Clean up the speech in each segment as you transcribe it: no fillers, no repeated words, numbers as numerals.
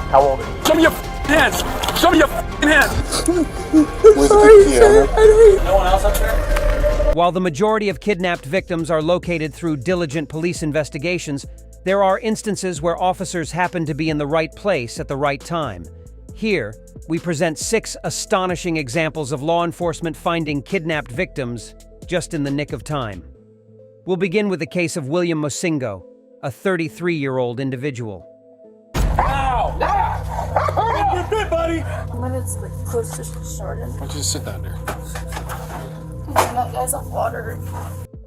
How old are you? Show me your hands! Show me your hands! No one else up there? While the majority of kidnapped victims are located through diligent police investigations, there are instances where officers happen to be in the right place at the right time. Here, we present 6 astonishing examples of law enforcement finding kidnapped victims just in the nick of time. We'll begin with the case of William Mosingo, a 33-year-old individual. Ow! You're good, buddy! When it's like close to shortened. Why don't you just sit down there? That guy's on water.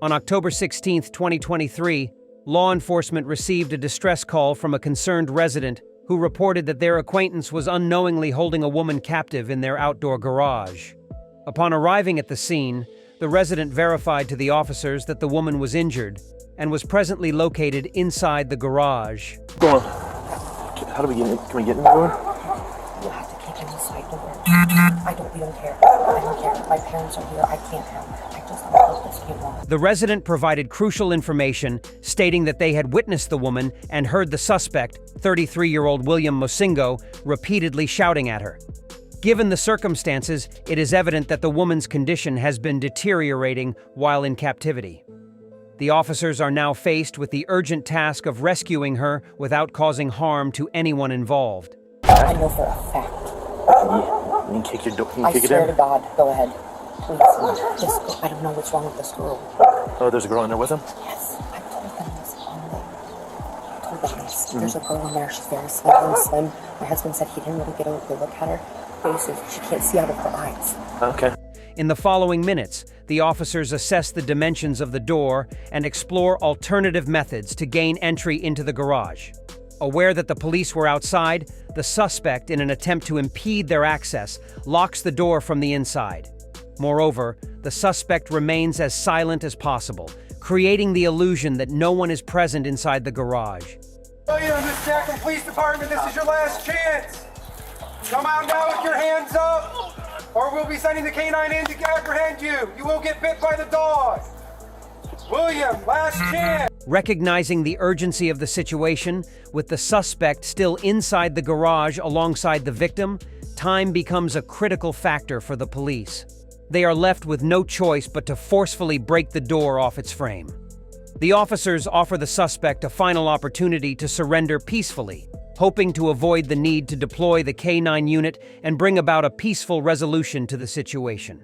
On October 16, 2023, law enforcement received a distress call from a concerned resident who reported that their acquaintance was unknowingly holding a woman captive in their outdoor garage. Upon arriving at the scene, the resident verified to the officers that the woman was injured and was presently located inside the garage. Go on. How do we get in? Can we get in the door? You have to keep in the side door. We don't care. I don't care. My parents are here. I can't help. I just want to help this kid along. The resident provided crucial information stating that they had witnessed the woman and heard the suspect, 33-year-old William Mosingo, repeatedly shouting at her. Given the circumstances, it is evident that the woman's condition has been deteriorating while in captivity. The officers are now faced with the urgent task of rescuing her without causing harm to anyone involved. I know for a fact. You can kick your door. Can you I kick it swear in? to God. Go ahead. Please. I don't know what's wrong with this girl. Oh, there's a girl in there with him? Yes. I told them this on the... I told them this. There's a girl in there. She's very slim. My husband said he didn't really get a good look at her. Faces. She can't see out of her eyes. Okay. In the following minutes, the officers assess the dimensions of the door and explore alternative methods to gain entry into the garage. Aware that the police were outside, the suspect, in an attempt to impede their access, locks the door from the inside. Moreover, the suspect remains as silent as possible, creating the illusion that no one is present inside the garage. William, this is Jackson Police Department. This is your last chance. Come out now with your hands up, or we'll be sending the canine in to apprehend you. You will get bit by the dog. William, last chance. Recognizing the urgency of the situation, with the suspect still inside the garage alongside the victim, time becomes a critical factor for the police. They are left with no choice but to forcefully break the door off its frame. The officers offer the suspect a final opportunity to surrender peacefully, hoping to avoid the need to deploy the K-9 unit and bring about a peaceful resolution to the situation.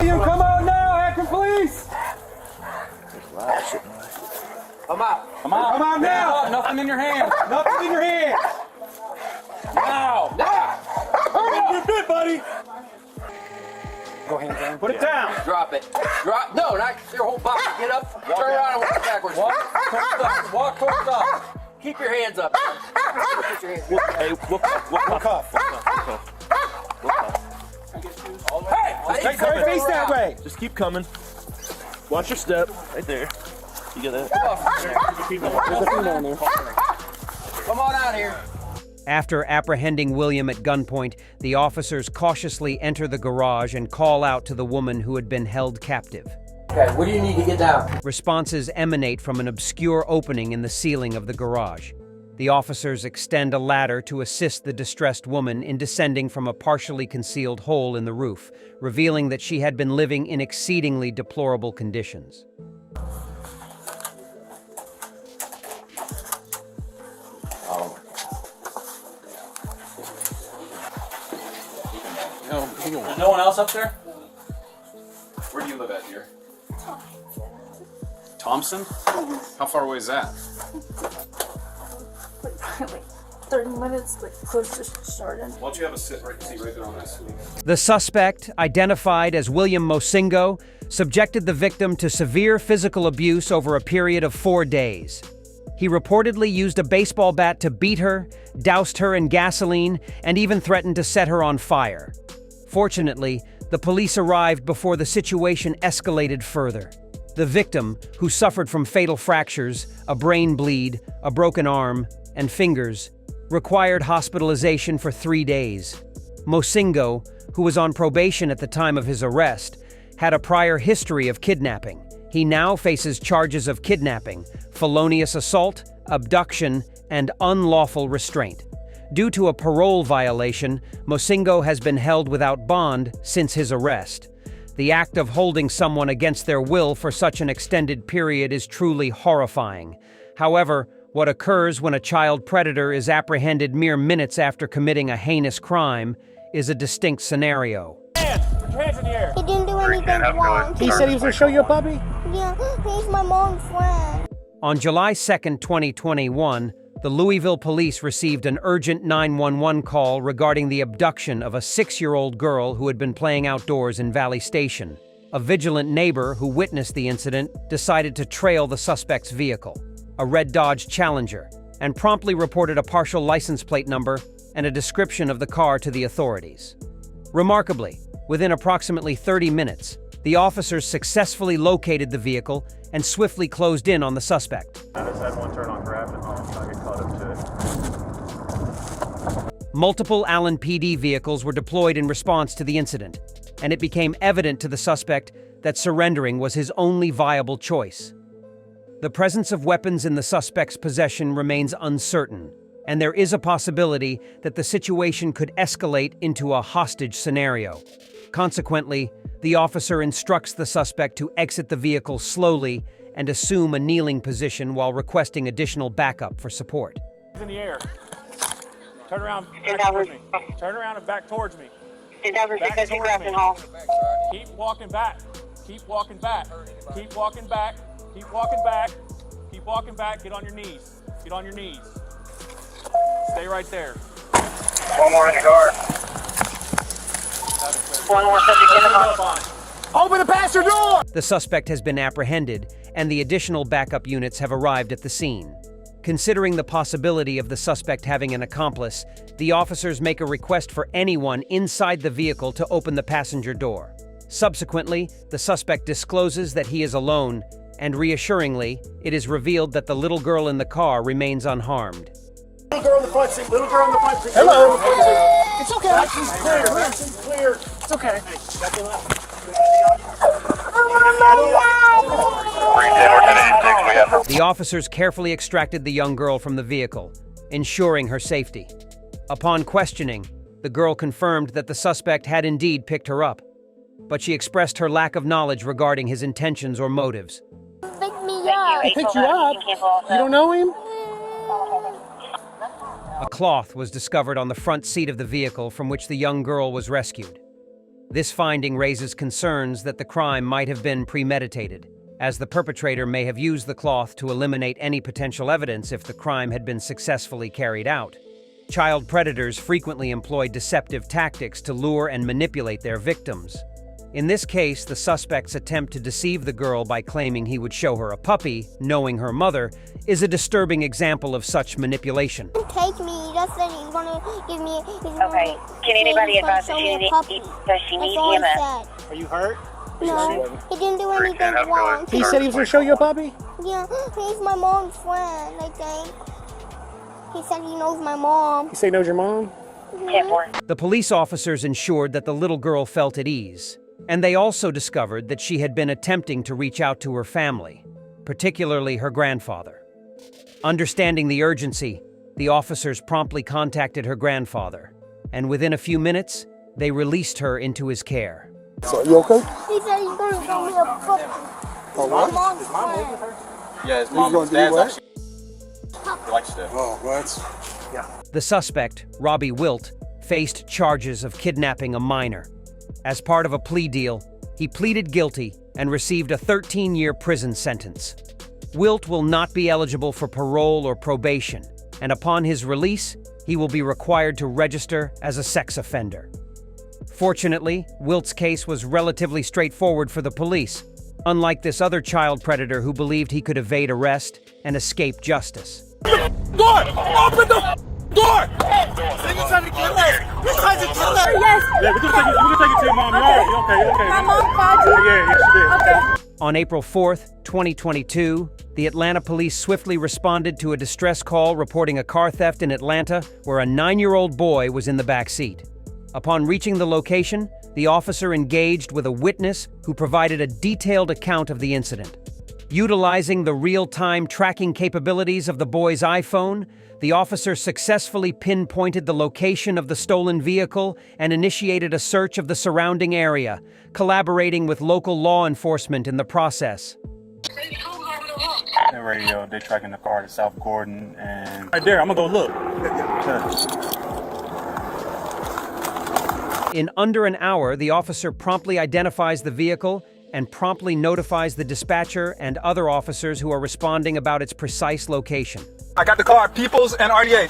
William, come out now, Akron Police. Come out! Come out now. Nothing in your hands! Nothing in your hands. Ow! You're good, buddy. Go hands down. Put it down. Drop it. Drop. No, not your whole body. Get up. Turn around and walk backwards. Walk towards the up. Keep your hands up. Put your hands up. Hey, look cuff. Hey! Take your face that way. Just keep coming. Watch your step. Right there. You get that? There's a female in there. Come on out here. After apprehending William at gunpoint, the officers cautiously enter the garage and call out to the woman who had been held captive. Okay, what do you need to get down? Responses emanate from an obscure opening in the ceiling of the garage. The officers extend a ladder to assist the distressed woman in descending from a partially concealed hole in the roof, revealing that she had been living in exceedingly deplorable conditions. No one else up there? Where do you live at here? Thompson? How far away is that? Like 30 minutes, like close to shortened. Why don't you have a seat right there on this? The suspect, identified as William Mosingo, subjected the victim to severe physical abuse over a period of 4 days. He reportedly used a baseball bat to beat her, doused her in gasoline, and even threatened to set her on fire. Fortunately, the police arrived before the situation escalated further. The victim, who suffered from fatal fractures, a brain bleed, a broken arm, and fingers, required hospitalization for 3 days. Mosingo, who was on probation at the time of his arrest, had a prior history of kidnapping. He now faces charges of kidnapping, felonious assault, abduction, and unlawful restraint. Due to a parole violation, Mosingo has been held without bond since his arrest. The act of holding someone against their will for such an extended period is truly horrifying. However, what occurs when a child predator is apprehended mere minutes after committing a heinous crime is a distinct scenario. Put your hands in the air. He didn't do anything wrong. He said he was going to show you a puppy? Yeah, he's my mom's friend. On July 2, 2021, the Louisville police received an urgent 911 call regarding the abduction of a 6-year-old girl who had been playing outdoors in Valley Station. A vigilant neighbor who witnessed the incident decided to trail the suspect's vehicle, a red Dodge Challenger, and promptly reported a partial license plate number and a description of the car to the authorities. Remarkably, within approximately 30 minutes, the officers successfully located the vehicle and swiftly closed in on the suspect. I just had one turn on grab and I get caught up to it. Multiple Allen PD vehicles were deployed in response to the incident, and it became evident to the suspect that surrendering was his only viable choice. The presence of weapons in the suspect's possession remains uncertain, and there is a possibility that the situation could escalate into a hostage scenario. Consequently, the officer instructs the suspect to exit the vehicle slowly and assume a kneeling position while requesting additional backup for support. In the air. Turn around, back towards me. Turn around and back towards me. Back towards me. Keep walking back. Keep walking back. Keep walking back. Keep walking back. Keep walking back. Get on your knees. Get on your knees. Stay right there. One more in the car. One more subject in the car. Open the passenger door! The suspect has been apprehended, and the additional backup units have arrived at the scene. Considering the possibility of the suspect having an accomplice, the officers make a request for anyone inside the vehicle to open the passenger door. Subsequently, the suspect discloses that he is alone, and reassuringly, it is revealed that the little girl in the car remains unharmed. Little girl in the front seat. Little girl in the front seat. Hello. It's okay. Action's clear. Action's clear. It's okay. The officers carefully extracted the young girl from the vehicle, ensuring her safety. Upon questioning, the girl confirmed that the suspect had indeed picked her up, but she expressed her lack of knowledge regarding his intentions or motives. Pick me up. I picked you up. You don't know him? A cloth was discovered on the front seat of the vehicle from which the young girl was rescued. This finding raises concerns that the crime might have been premeditated, as the perpetrator may have used the cloth to eliminate any potential evidence if the crime had been successfully carried out. Child predators frequently employ deceptive tactics to lure and manipulate their victims. In this case, the suspect's attempt to deceive the girl by claiming he would show her a puppy, knowing her mother, is a disturbing example of such manipulation. Take me. He just said he's gonna give me. Okay. Can anybody advise that does she need EMS? Are you hurt? No, he didn't do anything wrong. He said he was going to show you a puppy? Yeah, he's my mom's friend, I think. He said he knows my mom. He said he knows your mom? The police officers ensured that the little girl felt at ease, and they also discovered that she had been attempting to reach out to her family, particularly her grandfather. Understanding the urgency, the officers promptly contacted her grandfather, and within a few minutes, they released her into his care. So, you okay? He said he's gonna show me a puppy. My mom's friend. Yeah, his mom's dad's actually likes to. Oh, what? The suspect, Robbie Wilt, faced charges of kidnapping a minor. As part of a plea deal, he pleaded guilty and received a 13-year prison sentence. Wilt will not be eligible for parole or probation, and upon his release, he will be required to register as a sex offender. Fortunately, Wilt's case was relatively straightforward for the police, unlike this other child predator who believed he could evade arrest and escape justice. Door! Open the door! You're trying to kill us! You're trying to kill us! Yes. Yeah, we're gonna take you to your mom. You're all right. You're okay. My mom called you. Yeah, she did. Okay. On April 4th, 2022, the Atlanta police swiftly responded to a distress call reporting a car theft in Atlanta where a 9-year-old boy was in the back seat. Upon reaching the location, the officer engaged with a witness who provided a detailed account of the incident. Utilizing the real-time tracking capabilities of the boy's iPhone, the officer successfully pinpointed the location of the stolen vehicle and initiated a search of the surrounding area, collaborating with local law enforcement in the process. That radio, they're tracking the car to South Gordon and... Right there, I'm gonna go look. In under an hour, the officer promptly identifies the vehicle and promptly notifies the dispatcher and other officers who are responding about its precise location. I got the car, Peoples and RDA.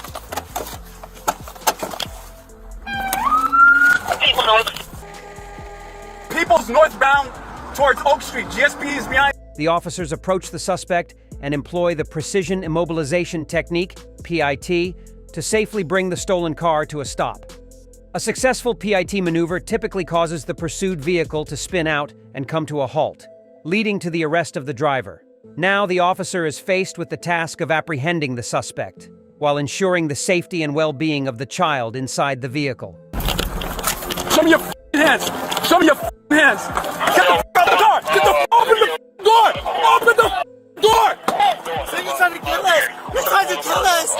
Peoples northbound towards Oak Street. GSP is behind. The officers approach the suspect and employ the precision immobilization technique, PIT, to safely bring the stolen car to a stop. A successful PIT maneuver typically causes the pursued vehicle to spin out and come to a halt, leading to the arrest of the driver. Now the officer is faced with the task of apprehending the suspect, while ensuring the safety and well-being of the child inside the vehicle. Show me your hands! Show me your hands! Get the out the door! Get the open the door! Open the door! So you're trying to kill us! You're trying to kill us!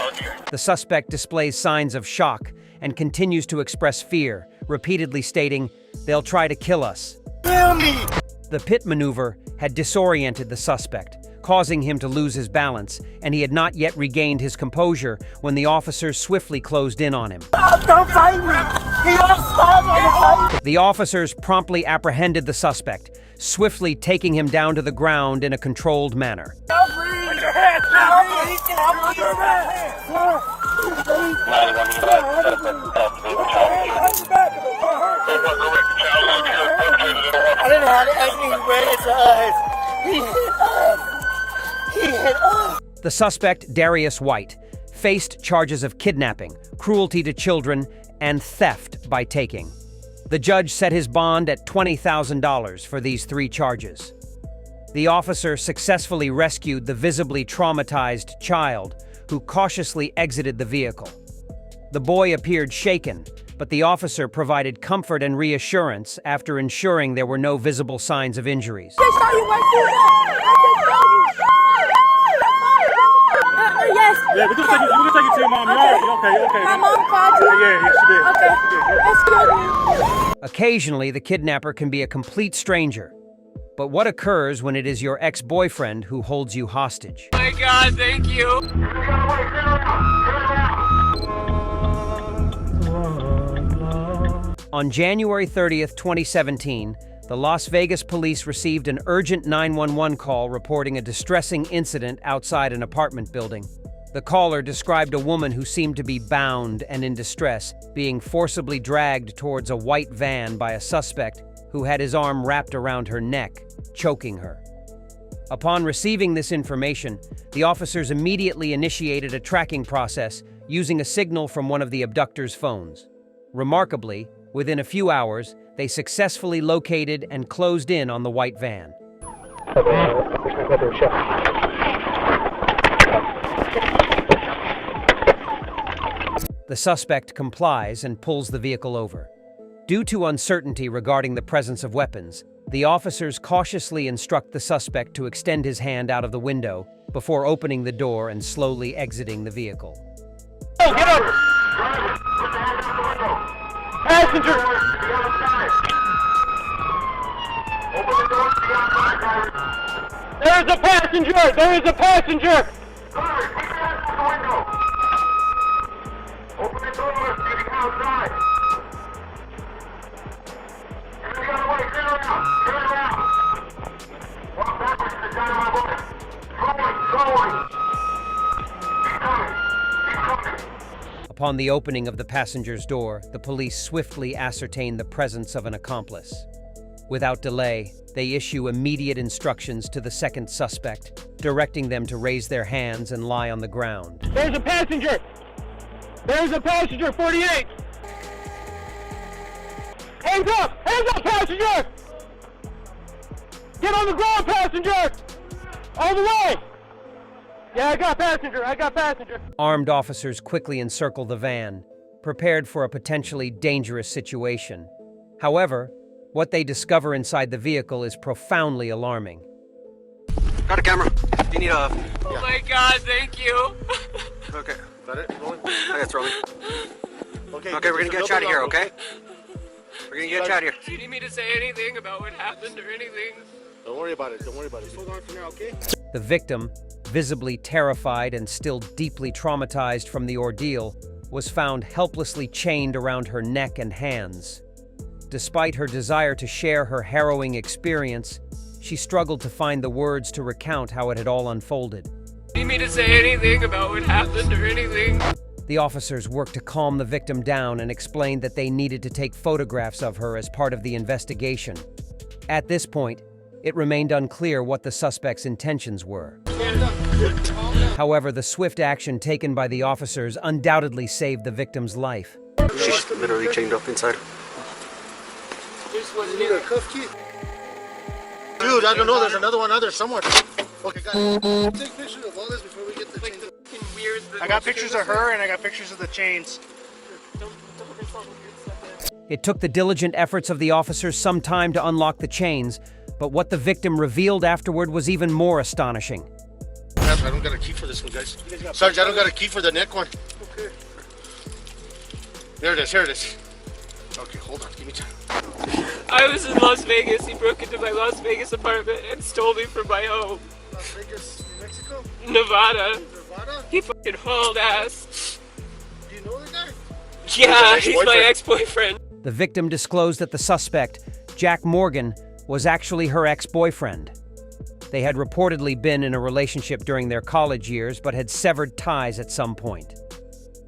The suspect displays signs of shock and continues to express fear, repeatedly stating, "They'll try to kill us." Kill me! The pit maneuver had disoriented the suspect, causing him to lose his balance, and he had not yet regained his composure when the officers swiftly closed in on him. Don't fight me! He don't The officers promptly apprehended the suspect, swiftly taking him down to the ground in a controlled manner. Put your hands down! Put your hands! I didn't have anything ready to us. He hit us. He hit us. The suspect, Darius White, faced charges of kidnapping, cruelty to children, and theft by taking. The judge set his bond at $20,000 for these three charges. The officer successfully rescued the visibly traumatized child, who cautiously exited the vehicle. The boy appeared shaken, but the officer provided comfort and reassurance after ensuring there were no visible signs of injuries. Yes. Yeah, we can take you to your mom. Okay. My mom called you? Yeah, she did. Okay. Excuse me. Occasionally, the kidnapper can be a complete stranger. But what occurs when it is your ex-boyfriend who holds you hostage? Oh my God, thank you. On January 30th, 2017, the Las Vegas police received an urgent 911 call reporting a distressing incident outside an apartment building. The caller described a woman who seemed to be bound and in distress, being forcibly dragged towards a white van by a suspect who had his arm wrapped around her neck, choking her. Upon receiving this information, the officers immediately initiated a tracking process using a signal from one of the abductor's phones. Remarkably, within a few hours, they successfully located and closed in on the white van. The suspect complies and pulls the vehicle over. Due to uncertainty regarding the presence of weapons, the officers cautiously instruct the suspect to extend his hand out of the window before opening the door and slowly exiting the vehicle. Oh, get up! Passenger! There is a passenger! There is a passenger! Open the door, get outside. Get the other way, turn around. Walk backwards to the side of my boy. Slowly. Keep coming. Upon the opening of the passenger's door, the police swiftly ascertain the presence of an accomplice. Without delay, they issue immediate instructions to the second suspect, directing them to raise their hands and lie on the ground. There's a passenger! There's a passenger, 48! Hands up! Hands up, passenger! Get on the ground, passenger! All the way! Yeah, I got passenger. Armed officers quickly encircle the van, prepared for a potentially dangerous situation. However, what they discover inside the vehicle is profoundly alarming. Got a camera. Do you need a... Oh my God, thank you. Okay. Got it? Rolling? Okay, it's rolling. Okay, we're gonna get you out of here, okay? We're gonna get you out of here. Do you need me to say anything about what happened or anything? Don't worry about it. Don't worry about it. Just hold on for now, okay? The victim, visibly terrified and still deeply traumatized from the ordeal, was found helplessly chained around her neck and hands. Despite her desire to share her harrowing experience, she struggled to find the words to recount how it had all unfolded. Do you need me to say anything about what happened or anything? The officers worked to calm the victim down and explained that they needed to take photographs of her as part of the investigation. At this point, it remained unclear what the suspect's intentions were. However, the swift action taken by the officers undoubtedly saved the victim's life. She's literally chained up inside. Dude, I don't know. There's another one out there somewhere. Okay, guys. Take pictures of all this before we get the chains. I got pictures of her and I got pictures of the chains. It took the diligent efforts of the officers some time to unlock the chains, but what the victim revealed afterward was even more astonishing. I don't got a key for this one, guys. Sarge, I don't got a key for the neck one. Okay. Here it is, here it is. Okay, hold on, give me time. I was in Las Vegas. He broke into my Las Vegas apartment and stole me from my home. Las Vegas, New Mexico? Nevada. Nevada? He fucking hauled ass. Do you know the guy? Yeah, he's my ex-boyfriend. The victim disclosed that the suspect, Jack Morgan, was actually her ex-boyfriend. They had reportedly been in a relationship during their college years, but had severed ties at some point.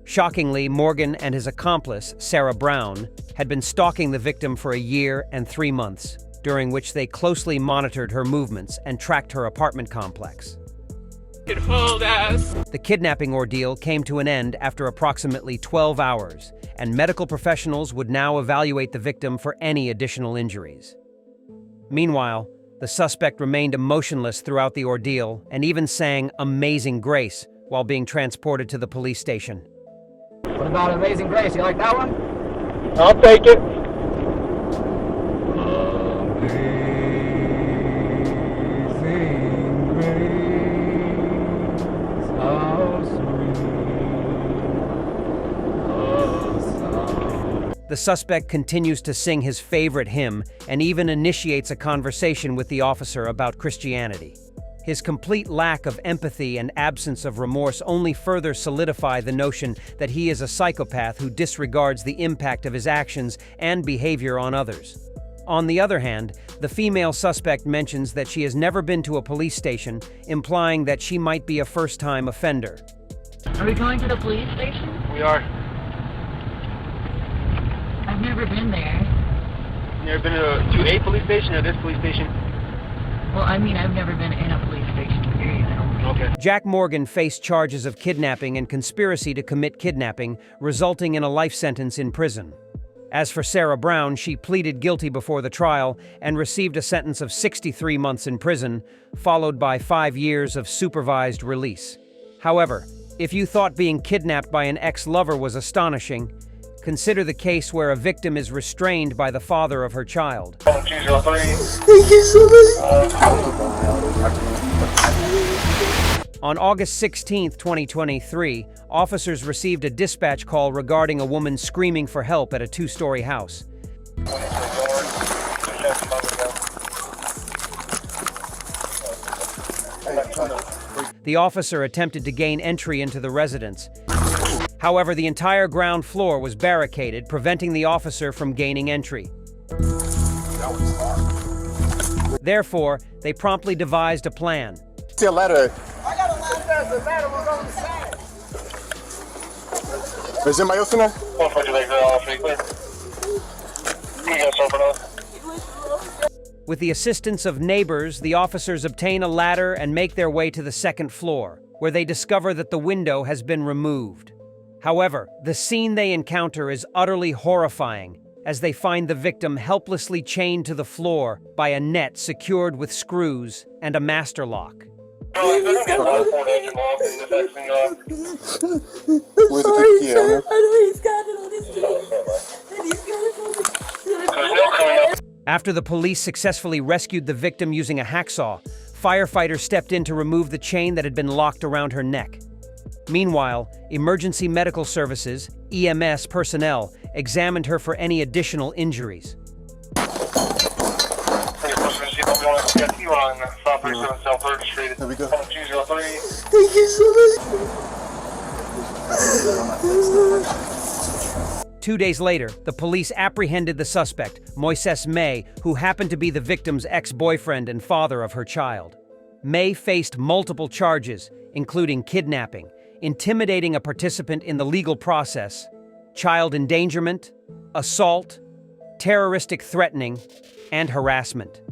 Shockingly, Morgan and his accomplice, Sarah Brown, had been stalking the victim for a year and 3 months, during which they closely monitored her movements and tracked her apartment complex. The kidnapping ordeal came to an end after approximately 12 hours, and medical professionals would now evaluate the victim for any additional injuries. Meanwhile, the suspect remained emotionless throughout the ordeal and even sang Amazing Grace while being transported to the police station. What about Amazing Grace? You like that one? I'll take it. The suspect continues to sing his favorite hymn and even initiates a conversation with the officer about Christianity. His complete lack of empathy and absence of remorse only further solidify the notion that he is a psychopath who disregards the impact of his actions and behavior on others. On the other hand, the female suspect mentions that she has never been to a police station, implying that she might be a first-time offender. Are we going to the police station? We are. I've never been there. You ever been to a police station or this police station? Well, I mean, I've never been in a police station, period. I don't think. Okay. Jack Morgan faced charges of kidnapping and conspiracy to commit kidnapping, resulting in a life sentence in prison. As for Sarah Brown, she pleaded guilty before the trial and received a sentence of 63 months in prison, followed by 5 years of supervised release. However, if you thought being kidnapped by an ex-lover was astonishing, consider the case where a victim is restrained by the father of her child. Thank you so much. On August 16, 2023, officers received a dispatch call regarding a woman screaming for help at a 2-story house. The officer attempted to gain entry into the residence. However, the entire ground floor was barricaded, preventing the officer from gaining entry. Therefore, they promptly devised a plan. See a ladder. I got a ladder. The ladder was on the side. Is it my listener? With the assistance of neighbors, the officers obtain a ladder and make their way to the second floor, where they discover that the window has been removed. However, the scene they encounter is utterly horrifying, as they find the victim helplessly chained to the floor by a net secured with screws and a master lock. Where's the key? I know he's got it on his key. And he's got it on his... After the police successfully rescued the victim using a hacksaw, Firefighters stepped in to remove the chain that had been locked around her neck. Meanwhile, emergency medical services, EMS personnel, examined her for any additional injuries. There we go. Thank you so much. 2 days later, the police apprehended the suspect, Moises May, who happened to be the victim's ex-boyfriend and father of her child. May faced multiple charges, including kidnapping, intimidating a participant in the legal process, child endangerment, assault, terroristic threatening, and harassment.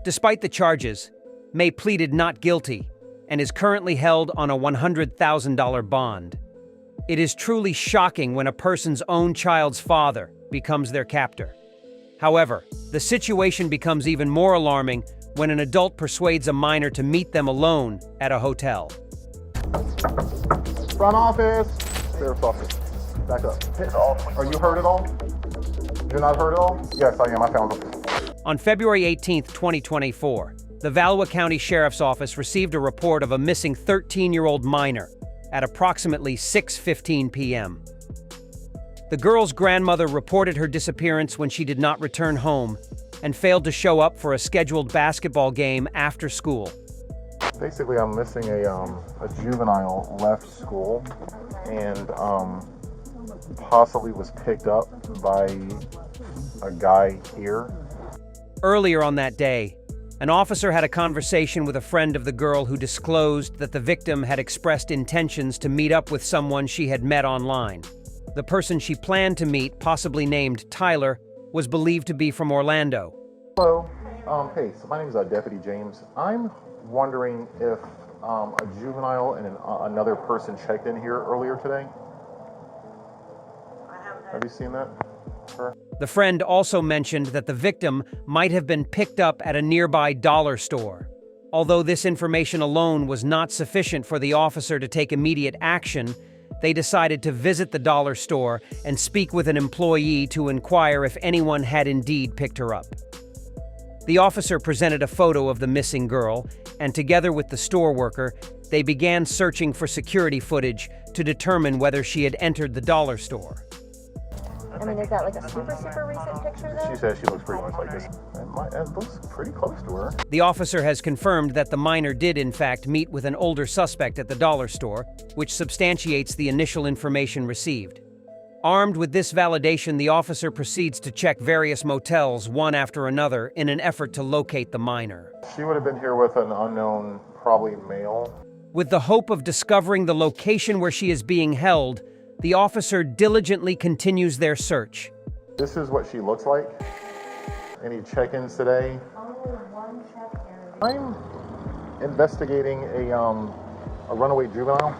Despite the charges, May pleaded not guilty and is currently held on a $100,000 bond. It is truly shocking when a person's own child's father becomes their captor. However, the situation becomes even more alarming when an adult persuades a minor to meet them alone at a hotel. Front office. Sheriff's office. Back up. Are you hurt at all? You're not hurt at all? Yes, I am. I found him. On February 18, 2024, the Valua County Sheriff's Office received a report of a missing 13-year-old minor at approximately 6:15 p.m. The girl's grandmother reported her disappearance when she did not return home and failed to show up for a scheduled basketball game after school. Basically, I'm missing a juvenile left school and possibly was picked up by a guy here. Earlier on that day, an officer had a conversation with a friend of the girl who disclosed that the victim had expressed intentions to meet up with someone she had met online. The person she planned to meet, possibly named Tyler, was believed to be from Orlando. Hello. Hey, so my name is Deputy James. I'm wondering if a juvenile and another person checked in here earlier today. Have you seen that? Her? The friend also mentioned that the victim might have been picked up at a nearby dollar store. Although this information alone was not sufficient for the officer to take immediate action, they decided to visit the dollar store and speak with an employee to inquire if anyone had indeed picked her up. The officer presented a photo of the missing girl, and together with the store worker, they began searching for security footage to determine whether she had entered the dollar store. I mean, is that like a super recent picture though? She says she looks pretty much like this. It looks pretty close to her. The officer has confirmed that the minor did in fact meet with an older suspect at the dollar store, which substantiates the initial information received. Armed with this validation, the officer proceeds to check various motels one after another in an effort to locate the minor. She would have been here with an unknown, probably male. With the hope of discovering the location where she is being held, the officer diligently continues their search. This is what she looks like. Any check-ins today? I'm investigating a runaway juvenile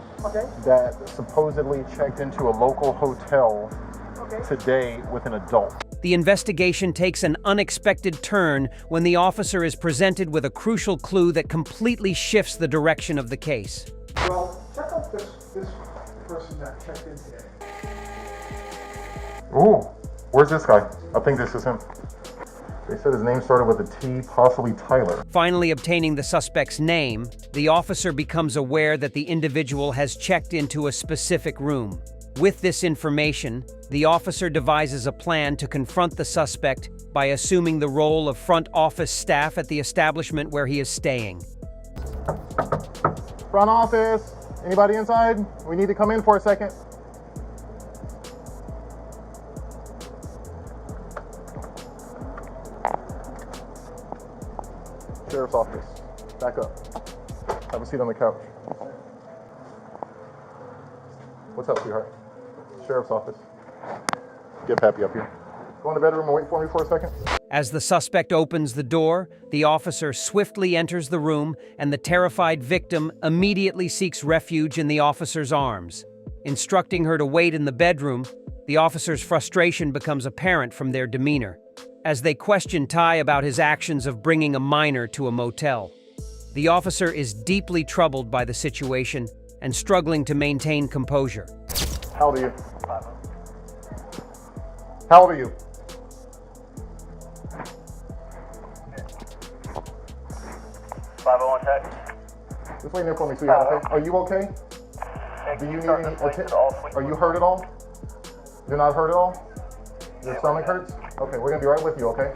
that supposedly checked into a local hotel today with an adult. The investigation takes an unexpected turn when the officer is presented with a crucial clue that completely shifts the direction of the case. Well, check out this person that checked in today. Ooh, where's this guy? I think this is him. They said his name started with a T, possibly Tyler. Finally obtaining the suspect's name, the officer becomes aware that the individual has checked into a specific room. With this information, the officer devises a plan to confront the suspect by assuming the role of front office staff at the establishment where he is staying. Front office, anybody inside? We need to come in for a second. Sheriff's office, back up. Have a seat on the couch. What's up, sweetheart? Sheriff's office. Get Pappy up here. Go in the bedroom and wait for me for a second. As the suspect opens the door, the officer swiftly enters the room, and the terrified victim immediately seeks refuge in the officer's arms. Instructing her to wait in the bedroom, the officer's frustration becomes apparent from their demeanor, as they question Ty about his actions of bringing a minor to a motel. The officer is deeply troubled by the situation and struggling to maintain composure. How old are you? How old are you? Just wait there for me, sweetheart, okay? Are you okay? Do you need any attention? Are you hurt at all? You're not hurt at all? Your stomach hurts? Okay, we're gonna be right with you, okay?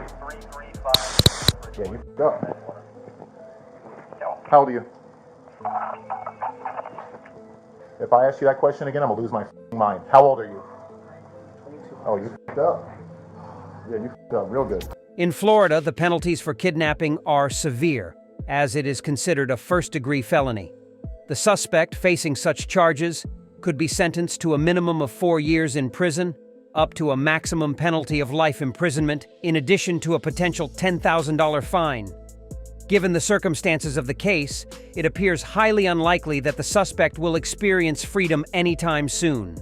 Yeah, you f***ed up. How old are you? If I ask you that question again, I'm gonna lose my mind. How old are you? 22. Oh, you f***ed up. Yeah, you f***ed up real good. In Florida, the penalties for kidnapping are severe, as it is considered a first-degree felony. The suspect facing such charges could be sentenced to a minimum of 4 years in prison, up to a maximum penalty of life imprisonment, in addition to a potential $10,000 fine. Given the circumstances of the case, it appears highly unlikely that the suspect will experience freedom anytime soon.